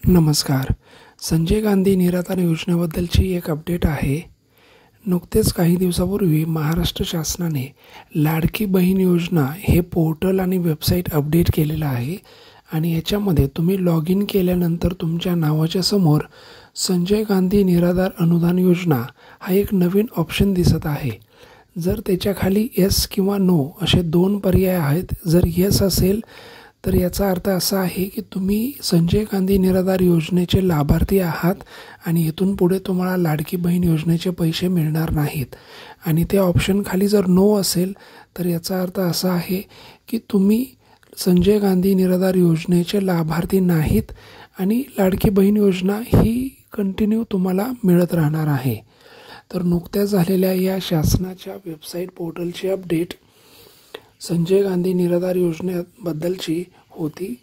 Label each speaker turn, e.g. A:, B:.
A: नमस्कार. संजय गांधी निराधार योजनेबद्दलची एक अपडेट आहे. नुकतेच काही दिवसापूर्वी महाराष्ट्र शासनाने लाडकी बहीण योजना हे पोर्टल आणि वेबसाईट अपडेट केलेलं आहे आणि याच्यामध्ये तुम्ही लॉग इन केल्यानंतर तुमच्या नावाच्या समोर संजय गांधी निराधार अनुदान योजना हा एक नवीन ऑप्शन दिसत आहे. जर त्याच्याखाली येस किंवा नो असे 2 पर्याय आहेत. जर येस असेल तर याचा अर्थ असा आहे की तुम्ही संजय गांधी निराधार योजनेचे लाभार्थी आहात आणि इथून पुढे तुम्हाला लाडकी बहीण योजनेचे पैसे मिळणार नाहीत. आणि ते ऑप्शन खाली जर नो असेल तर याचा अर्थ असा आहे की तुम्ही संजय गांधी निराधार योजनेचे लाभार्थी नाहीत आणि लाडकी बहीण योजना ही कंटिन्यू तुम्हाला मिळत राहणार आहे. तर नुकत्याच झालेल्या या शासनाच्या वेबसाईट पोर्टलची अपडेट संजय गांधी निराधार योजनेबद्दलची होती.